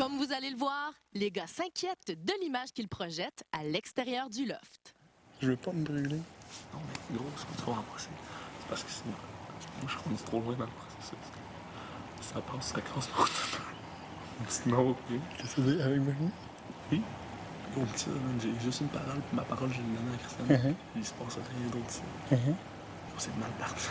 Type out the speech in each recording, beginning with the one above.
Comme vous allez le voir, les gars s'inquiètent de l'image qu'ils projettent à l'extérieur du loft. Je veux pas me brûler. Non, mais gros, c'est pas trop embrasser. C'est parce que sinon, moi, je suis trop loin dans le processus. Ça passe, ça casse pour tout. Sinon, ok. Qu'est-ce que tu dis avec Marie? Oui. Gros, pis ça, j'ai juste une parole, puis ma parole, je l'ai donnée à Christiane. Il se passe rien d'autre ici. C'est mal parti.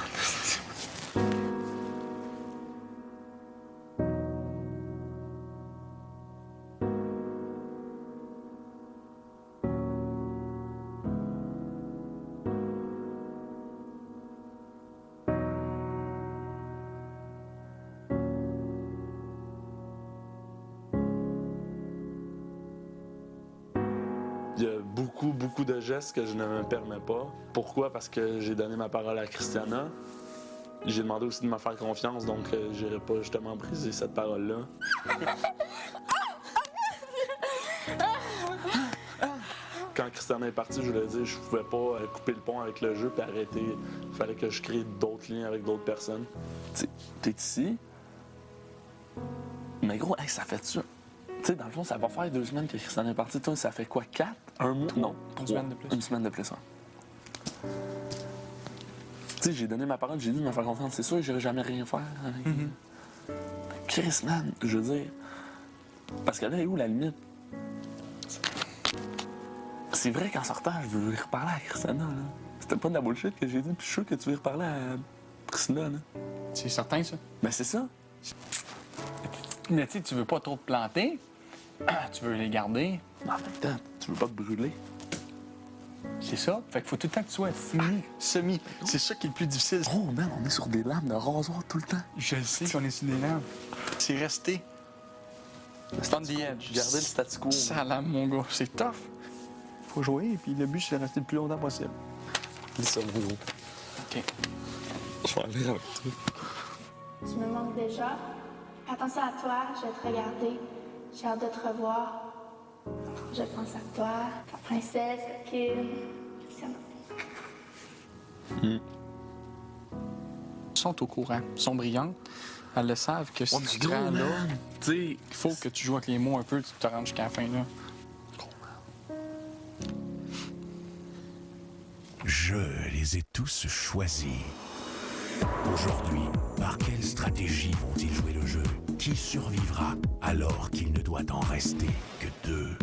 Il y a beaucoup de gestes que je ne me permets pas. Pourquoi? Parce que j'ai donné ma parole à Christiana. J'ai demandé aussi de me faire confiance, donc j'irai pas justement briser cette parole-là. Quand Christiana est partie, je voulais dire, je pouvais pas couper le pont avec le jeu puis arrêter. Il fallait que je crée d'autres liens avec d'autres personnes. Tu sais, t'es ici, mais gros, hey, ça fait-tu... Tu sais, dans le fond, ça va faire 2 semaines que Christiane est partie. Toi, ça fait quoi, 4? Un mois? Non, 3. Une semaine de plus. Une semaine de plus, ouais. Tu sais, j'ai donné ma parole, j'ai dit de me faire confiance. C'est sûr que j'irai jamais rien faire avec... Chris, man, je veux dire... Parce que là, est où la limite? C'est vrai qu'en sortant, je veux lui reparler à Christina, là. C'était pas de la bullshit que j'ai dit, puis je suis sûr que tu veux reparler à Christina, là. C'est certain, ça. Ben, c'est ça. Mais tu sais, tu veux pas trop te planter. Tu veux les garder. Mais en même temps, tu veux pas te brûler. C'est ça. Fait qu'il faut tout le temps que tu sois semi. C'est ça qui est le plus difficile. Oh, man, on est sur des lames de rasoir tout le temps. Je le sais qu'on est sur des lampes. C'est resté. On the edge. Garder le statu quo. Ça lame, mon gars. C'est tough. Faut jouer, et puis le but, c'est de rester le plus longtemps possible. Dis ça, gros. OK. Je vais aller avec toi. Tu me manques déjà. Attention à toi, je vais te regarder. J'ai hâte de te revoir. Je pense à toi, ta princesse, Kim, Christiana. Ils sont au courant. Ils sont brillantes. Elles le savent que si tu te rends là, il faut que tu joues avec les mots un peu, tu te rends jusqu'à la fin, là. Je les ai tous choisis. Aujourd'hui, par quelle stratégie vont-ils jouer le jeu? Qui survivra alors qu'il ne doit en rester que 2?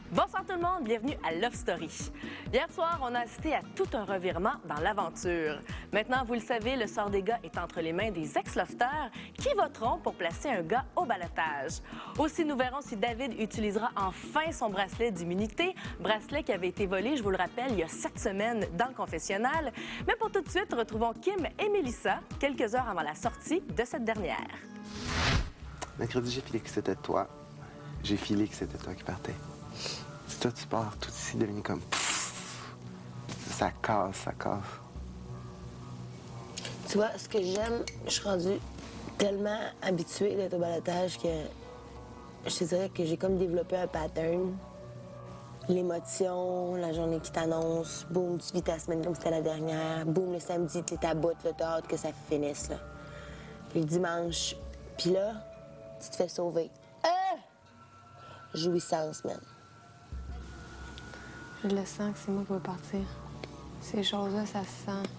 Bonsoir tout le monde, bienvenue à Love Story. Hier soir, on a assisté à tout un revirement dans l'aventure. Maintenant, vous le savez, le sort des gars est entre les mains des ex-lofters qui voteront pour placer un gars au ballottage. Aussi, nous verrons si David utilisera enfin son bracelet d'immunité, bracelet qui avait été volé, je vous le rappelle, il y a 7 semaines dans le confessionnal. Mais pour tout de suite, retrouvons Kim et Mélissa quelques heures avant la sortie de cette dernière. Mercredi, j'ai filé que c'était toi. J'ai filé que c'était toi qui partais. Si toi, tu pars, tout ici devient comme... Ça casse. Tu vois, ce que j'aime, je suis rendue tellement habituée d'être au ballottage que je te dirais que j'ai comme développé un pattern. L'émotion, la journée qui t'annonce, boum, tu vis ta semaine comme c'était la dernière, boum, le samedi, t'es à bout, là, t'as hâte que ça finisse, là. Puis le dimanche, puis là, tu te fais sauver. Jouissance, man. Je le sens que c'est moi qui vais partir. Ces choses-là, ça se sent.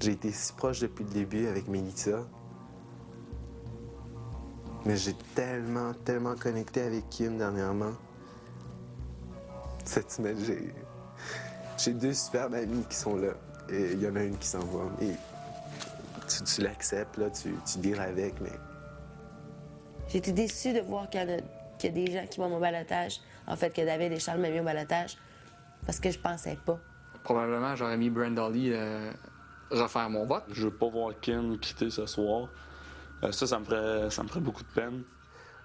J'ai été si proche depuis le début avec Mélissa. Mais j'ai tellement connecté avec Kim dernièrement. Cette semaine, j'ai 2 superbes amies qui sont là. Et il y en a une qui s'en va. Et tu l'acceptes, là, tu deals avec, mais... J'ai été déçue de voir qu'il y a des gens qui vont au ballottage. En fait, que David et Charles m'ont mis au ballottage. Parce que je pensais pas. Probablement, j'aurais mis Brenda Lee refaire mon vote. Je veux pas voir Kim quitter ce soir. Ça me ferait beaucoup de peine.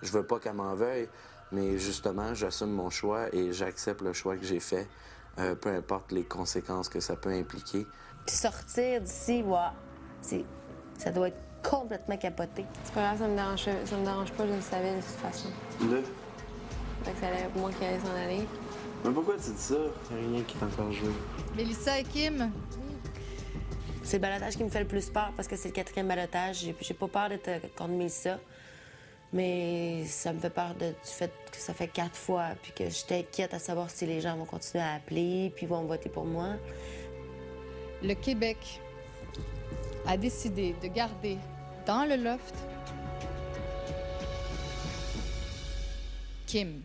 Je veux pas qu'elle m'en veuille, mais justement, j'assume mon choix et j'accepte le choix que j'ai fait, peu importe les conséquences que ça peut impliquer. Sortir d'ici, ça doit être complètement capoté. C'est pas grave, ça me dérange pas, je le savais de toute façon. Là? Fait que ça allait pour moi qui allait s'en aller. Mais pourquoi tu dis ça? Il n'y a rien qui est encore joué. Mélissa et Kim, C'est le balotage qui me fait le plus peur parce que c'est le 4e balotage. J'ai pas peur d'être contre Mélissa, mais ça me fait peur du fait que ça fait 4 fois, puis que je t'inquiète à savoir si les gens vont continuer à appeler, puis vont voter pour moi. le Québec a décidé de garder dans le loft Kim.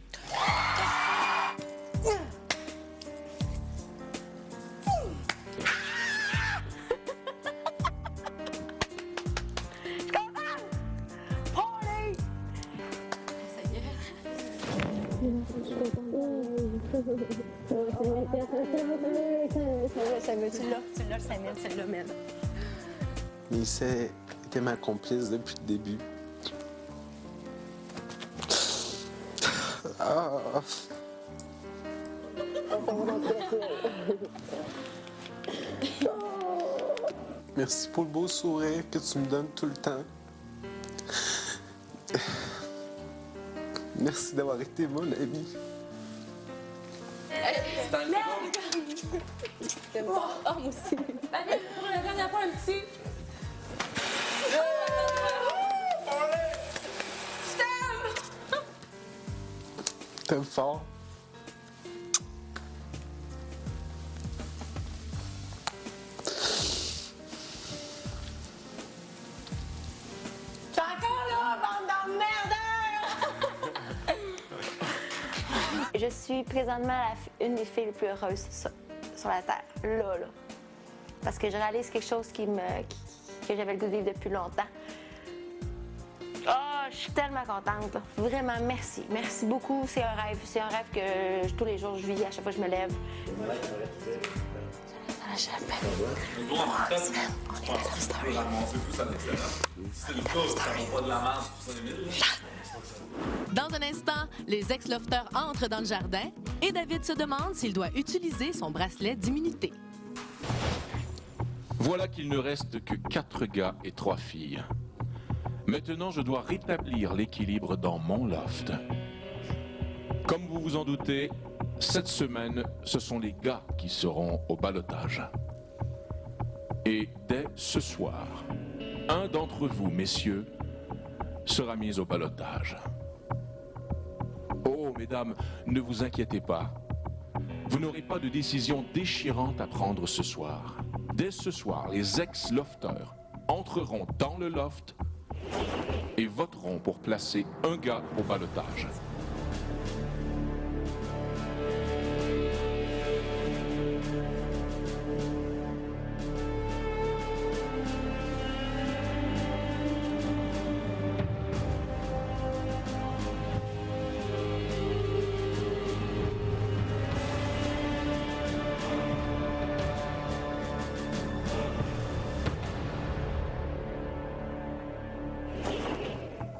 Tu l'as, Samuel, c'est le même. Mélissa était ma complice depuis le début. Ah. Merci pour le beau sourire que tu me donnes tout le temps. Merci d'avoir été mon ami. C'est bon. Oh, moi aussi. Allez, pour la dernière fois, un petit. Je t'aime! T'aimes fort. T'es encore là, bande d'emmerdeurs! Je suis présentement une des filles les plus heureuses sur la Terre, là. Parce que je réalise quelque chose que j'avais le goût de vivre depuis longtemps. Ah, je suis tellement contente, là. Vraiment, merci. Merci beaucoup. C'est un rêve. C'est un rêve que tous les jours je vis, à chaque fois que je me lève. Dans un instant, les ex-lofteurs entrent dans le jardin et David se demande s'il doit utiliser son bracelet d'immunité. Voilà qu'il ne reste que 4 gars et 3 filles. Maintenant, je dois rétablir l'équilibre dans mon loft. Comme vous vous en doutez, cette semaine, ce sont les gars qui seront au ballottage. Et dès ce soir, un d'entre vous, messieurs, sera mis au ballottage. Oh, mesdames, ne vous inquiétez pas. Vous n'aurez pas de décision déchirante à prendre ce soir. Dès ce soir, les ex-lofteurs entreront dans le loft et voteront pour placer un gars au ballottage.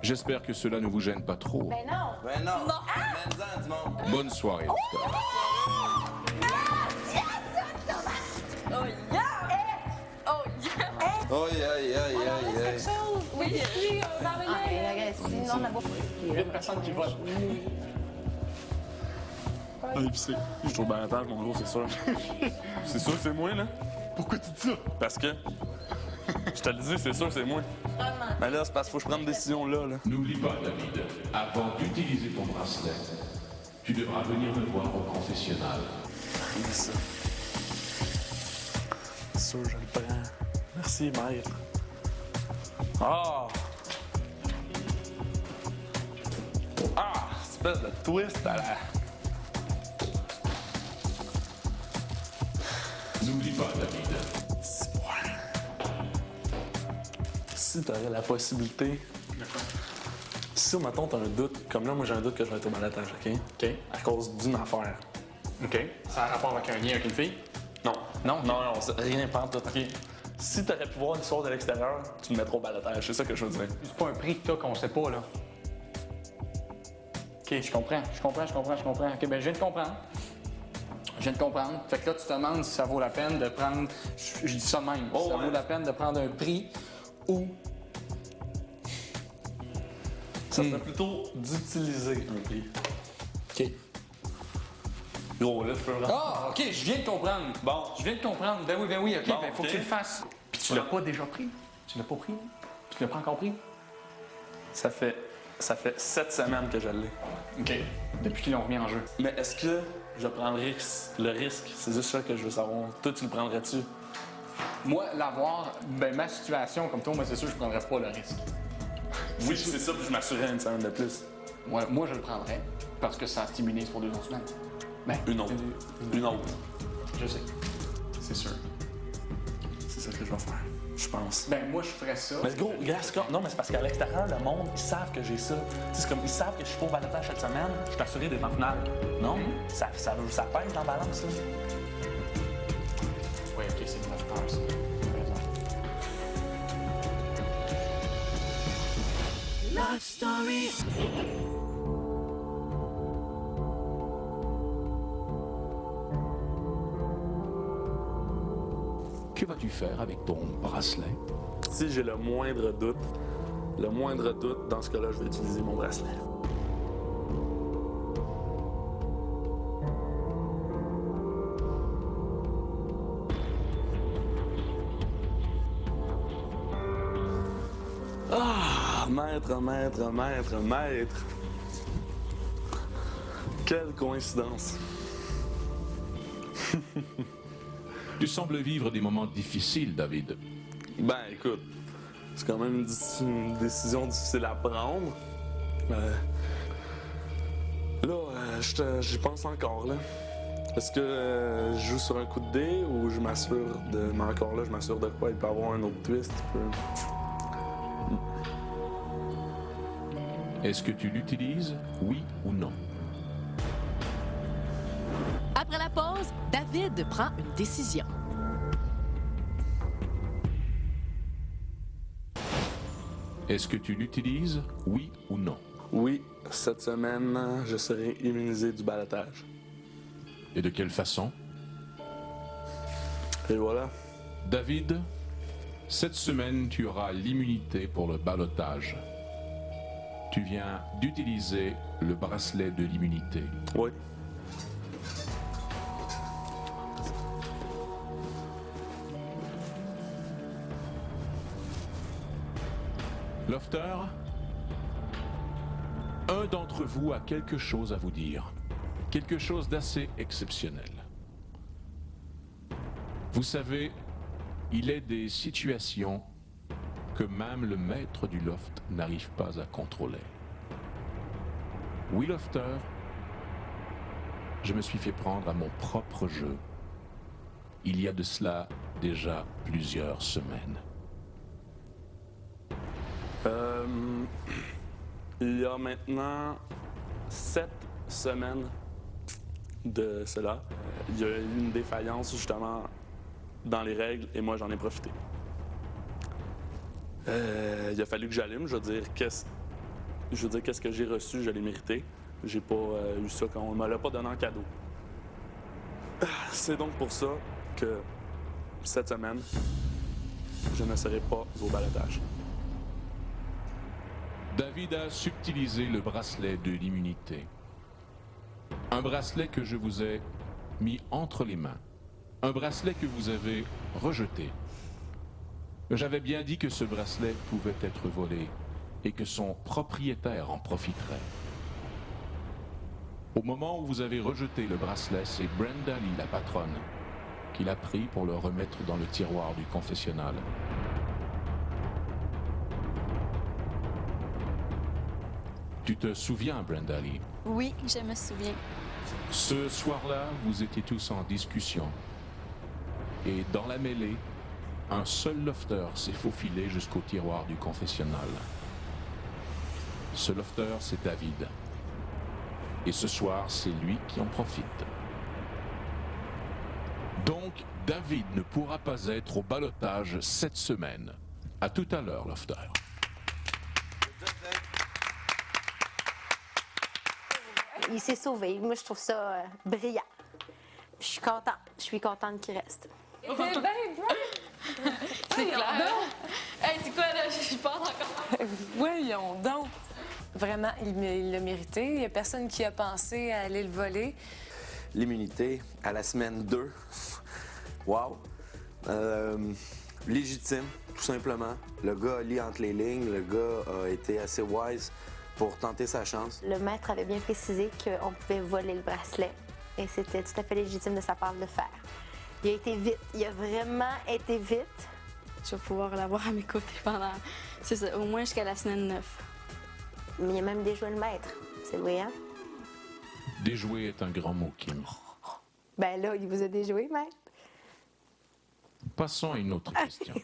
J'espère que cela ne vous gêne pas trop. Ben non! Ben non! Mets-en du monde! Bonne soirée, lofters. Oh yeah! Oh yeah! Oh, aïe, aïe, aïe, aïe. Oui, oui, on va revenir. Sinon, la bouffe. Il y a une personne qui vote. Ah, épicé. Je trouve bien la page, mon gros, c'est sûr. C'est sûr, c'est moi, là. Pourquoi tu dis ça? Parce que. Je te le dis, c'est sûr, c'est moi. Mais là, c'est parce qu'il faut que je prenne une décision là. N'oublie pas, David, avant d'utiliser ton bracelet, tu devras venir me voir au confessionnal. Ça. C'est sûr, je le prends. Merci, maître. Ah! Ah! Espèce de twist à la. N'oublie pas, David. Si tu aurais la possibilité. Si, mettons, tu as un doute, comme là, moi, j'ai un doute que je vais être au balotage, OK? OK. À cause d'une affaire. OK. Ça a rapport avec un lien avec une fille? Non. Non? Non, c'est rien pas tout. OK. Si t'aurais pu voir l'histoire de l'extérieur, tu me mettras au balotage. C'est ça que je veux dire. C'est pas un prix que t'as qu'on sait pas, là. OK, je comprends. OK, ben je viens de comprendre. Fait que là, tu te demandes si ça vaut la peine de prendre... Je dis ça de même. Si ça vaut la peine de prendre un prix ou... Ça serait plutôt d'utiliser un prix. OK. Gros, là, je peux vraiment... Ah, OK, je viens de comprendre. Bon. Je viens de comprendre. Ben oui, OK, Bon, ben faut OK. que tu le fasses. Puis tu l'as pas déjà pris? Tu l'as pas pris? Tu l'as pas encore pris? Ça fait 7 semaines que je l'ai. OK. Depuis qu'ils l'ont remis en jeu. Mais est-ce que je prends le risque? C'est juste ça que je veux savoir. Toi, tu le prendrais-tu? Moi, l'avoir, ben ma situation comme toi, moi, c'est sûr que je prendrais pas le risque. Oui, c'est ça, puis je m'assurerais une semaine de plus. Moi, je le prendrais parce que ça t'immunise pour 2 autres semaines. Ben, Une autre. Je sais. C'est sûr. C'est ça que je vais faire, je pense. Ben, moi, je ferais ça. Mais gros, non, mais c'est parce qu'à l'extérieur, le monde, ils savent que j'ai ça. C'est comme, ils savent que je suis pas au balotage cette semaine, je suis assuré d'être en finale. Non? Ça pèse dans la balance, ça. Oui, OK, c'est une bonne peur, ça. T'as raison. Love Story. Que vas-tu faire avec ton bracelet? Si j'ai le moindre doute, dans ce cas-là, je vais utiliser mon bracelet. Ah, maître. Quelle coïncidence. Tu sembles vivre des moments difficiles, David. Ben, écoute, c'est quand même une décision difficile à prendre. J'y pense encore, là. Est-ce que je joue sur un coup de dé ou je m'assure de... Mais encore là, je m'assure de quoi? Il peut y avoir un autre twist. Est-ce que tu l'utilises, oui ou non? Après la pause, David prend une décision. Est-ce que tu l'utilises, oui ou non? Oui, cette semaine, je serai immunisé du balotage. Et de quelle façon? Et voilà. David, cette semaine, tu auras l'immunité pour le ballottage. Tu viens d'utiliser le bracelet de l'immunité. Oui. Lofter, un d'entre vous a quelque chose à vous dire. Quelque chose d'assez exceptionnel. Vous savez, il est des situations que même le maître du loft n'arrive pas à contrôler. Oui, Lofter, je me suis fait prendre à mon propre jeu. Il y a de cela déjà plusieurs semaines. Il y a maintenant 7 semaines de cela. Il y a eu une défaillance justement dans les règles et moi j'en ai profité. Il a fallu que j'allume, je veux dire qu'est-ce que j'ai reçu, je l'ai mérité. J'ai pas eu ça quand on me l'a pas donné en cadeau. C'est donc pour ça que cette semaine, je ne serai pas au balotage. David a subtilisé le bracelet de l'immunité. Un bracelet que je vous ai mis entre les mains. Un bracelet que vous avez rejeté. J'avais bien dit que ce bracelet pouvait être volé et que son propriétaire en profiterait. Au moment où vous avez rejeté le bracelet, c'est Brenda Lee, la patronne, qui l'a pris pour le remettre dans le tiroir du confessionnal. Tu te souviens, Brenda Lee? Oui, je me souviens. Ce soir-là, vous étiez tous en discussion. Et dans la mêlée, un seul lofter s'est faufilé jusqu'au tiroir du confessionnal. Ce lofter, c'est David. Et ce soir, c'est lui qui en profite. Donc, David ne pourra pas être au ballottage cette semaine. À tout à l'heure, Lofter. Il s'est sauvé. Moi, je trouve ça brillant. Je suis contente. Je suis contente qu'il reste. C'est clair. Hey, c'est quoi, là? Je parle encore. Voyons donc. Vraiment, il l'a mérité. Il n'y a personne qui a pensé à aller le voler. L'immunité à la semaine 2. Wow! Légitime, tout simplement. Le gars a lu entre les lignes. Le gars a été assez wise pour tenter sa chance. Le maître avait bien précisé qu'on pouvait voler le bracelet et c'était tout à fait légitime de sa part de le faire. Il a été vite. Il a vraiment été vite. Je vais pouvoir l'avoir à mes côtés pendant, c'est ça, au moins jusqu'à la semaine 9. Mais il a même déjoué le maître. C'est brillant. Déjouer est un grand mot, Kim. Ben là, il vous a déjoué, maître. Passons à une autre question.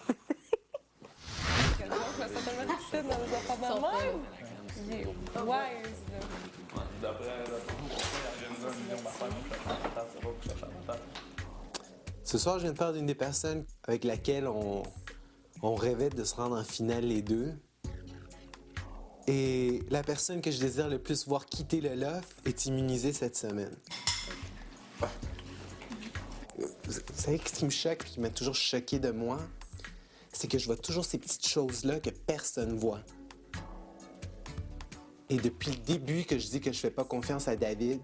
Ce soir, je viens de parler d'une des personnes avec laquelle on rêvait de se rendre en finale les deux. Et la personne que je désire le plus voir quitter le loft est immunisée cette semaine. Vous savez ce qui me choque et qui m'a toujours choqué de moi? C'est que je vois toujours ces petites choses-là que personne voit. Et depuis le début que je dis que je fais pas confiance à David,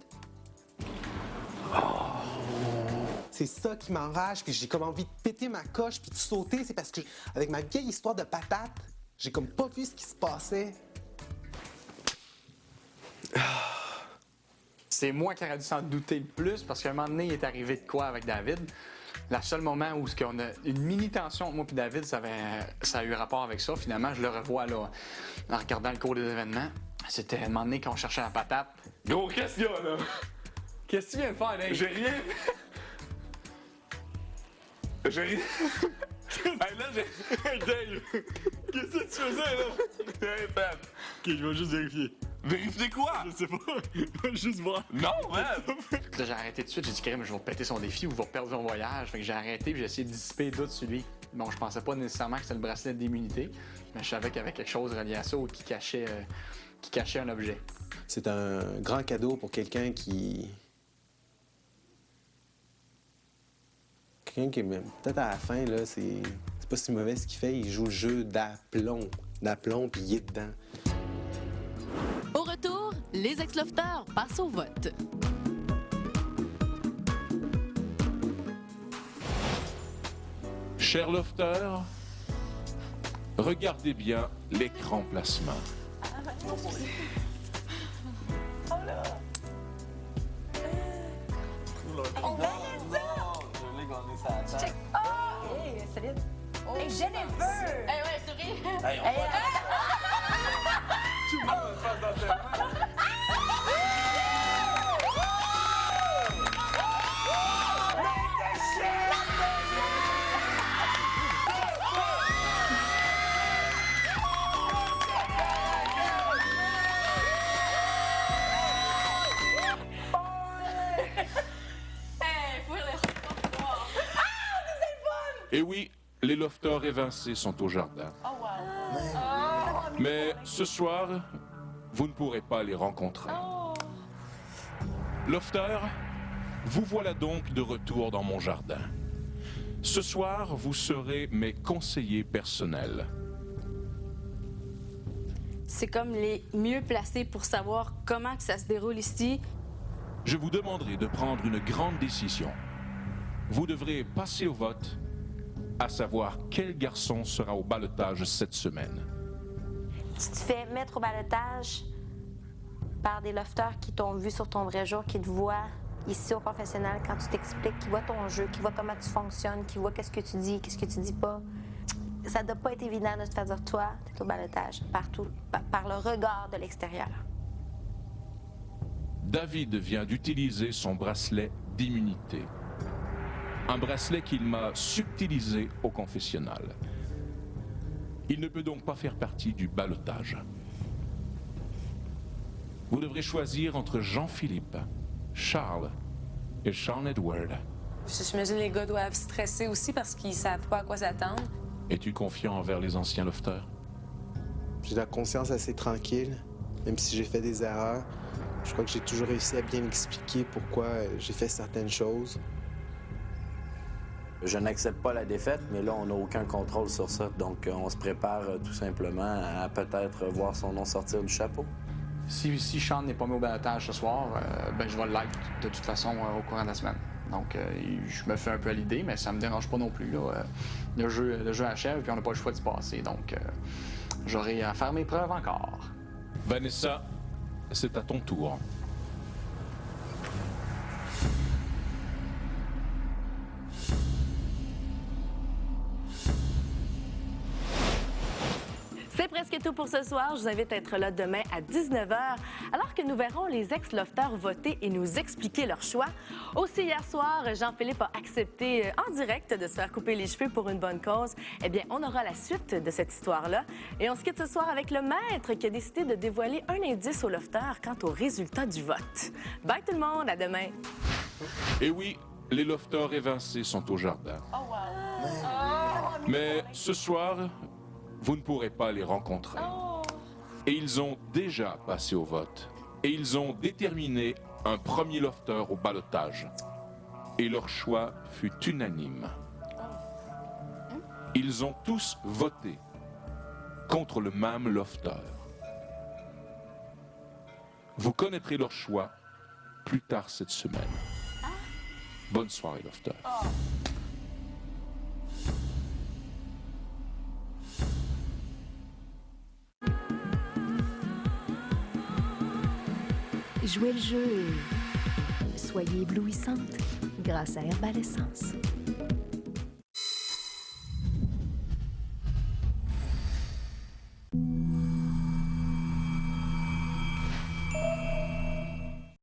c'est ça qui m'enrage, puis j'ai comme envie de péter ma coche puis de sauter. C'est parce que, avec ma vieille histoire de patate, j'ai comme pas vu ce qui se passait. C'est moi qui aurais dû s'en douter le plus parce qu'à un moment donné, il est arrivé de quoi avec David. Le seul moment où on a une mini-tension entre moi et David, ça a eu rapport avec ça. Finalement, je le revois là, en regardant le cours des événements. C'était un moment donné qu'on cherchait la patate. Gros, qu'est-ce qu'il y a, là? Qu'est-ce que tu viens de faire, Dave? J'ai rien fait. J'ai rien. Hey, là, Hey, Dave! Qu'est-ce que tu faisais, là? Hey, Pat! Ok, je vais juste vérifier. Vérifier quoi? Je sais pas. Je vais juste voir. Non, man! Là, j'ai arrêté tout de suite. J'ai dit, Karim, je vais péter son défi ou je vais perdre son voyage. Fait que j'ai arrêté et j'ai essayé de dissiper les doutes sur lui. Bon, je pensais pas nécessairement que c'était le bracelet d'immunité, mais je savais qu'il y avait quelque chose relié à ça ou qui cachait un objet. C'est un grand cadeau pour quelqu'un qui... Quelqu'un qui, peut-être à la fin, là, c'est pas si mauvais ce qu'il fait. Il joue le jeu d'aplomb. D'aplomb, puis il est dedans. Au retour, les ex-lofters passent au vote. Chers lofters, regardez bien l'écran plasma. On gagne ça! Check! Oh! Hey, solide! Hey, Jennifer! Hey, ouais, souris! Hey, Tout le monde passe dans tes mains! Et oui, les lofters évincés sont au jardin. Mais ce soir, vous ne pourrez pas les rencontrer. Lofters, vous voilà donc de retour dans mon jardin. Ce soir, vous serez mes conseillers personnels. C'est comme les mieux placés pour savoir comment que ça se déroule ici. Je vous demanderai de prendre une grande décision. Vous devrez passer au vote, à savoir quel garçon sera au ballottage cette semaine. Tu te fais mettre au ballottage par des lofters qui t'ont vu sur ton vrai jour, qui te voient ici au confessionnal quand tu t'expliques, qui voient ton jeu, qui voient comment tu fonctionnes, qui voient qu'est-ce que tu dis, qu'est-ce que tu dis pas. Ça doit pas être évident de te faire dire, toi, t'es au ballottage, partout, par le regard de l'extérieur. David vient d'utiliser son bracelet d'immunité. Un bracelet qu'il m'a subtilisé au confessionnal. Il ne peut donc pas faire partie du ballottage. Vous devrez choisir entre Jean-Philippe, Charles et Sean Edward. J'imagine les gars doivent stresser aussi parce qu'ils savent pas à quoi s'attendre. Es-tu confiant envers les anciens lofters? J'ai la conscience assez tranquille, même si j'ai fait des erreurs. Je crois que j'ai toujours réussi à bien expliquer pourquoi j'ai fait certaines choses. Je n'accepte pas la défaite, mais là, on n'a aucun contrôle sur ça. Donc, on se prépare tout simplement à peut-être voir son nom sortir du chapeau. Si Sean n'est pas mis au balotage ce soir, ben, je vais le live de toute façon au courant de la semaine. Donc, je me fais un peu à l'idée, mais ça me dérange pas non plus. Là. Le jeu achève, puis on n'a pas le choix de se passer. Donc, j'aurai à faire mes preuves encore. Vanessa, c'est à ton tour. C'est presque tout pour ce soir. Je vous invite à être là demain à 19h, alors que nous verrons les ex-lofters voter et nous expliquer leur choix. Aussi, hier soir, Jean-Philippe a accepté en direct de se faire couper les cheveux pour une bonne cause. Eh bien, on aura la suite de cette histoire-là. Et on se quitte ce soir avec le maître qui a décidé de dévoiler un indice aux lofters quant au résultat du vote. Bye tout le monde, à demain. Et oui, les lofters évincés sont au jardin. Mais ce soir, vous ne pourrez pas les rencontrer. Et ils ont déjà passé au vote. Et ils ont déterminé un premier lofter au ballottage. Et leur choix fut unanime. Ils ont tous voté contre le même lofter. Vous connaîtrez leur choix plus tard cette semaine. Bonne soirée, lofter. Jouez le jeu. Soyez éblouissante grâce à Herbal Essence.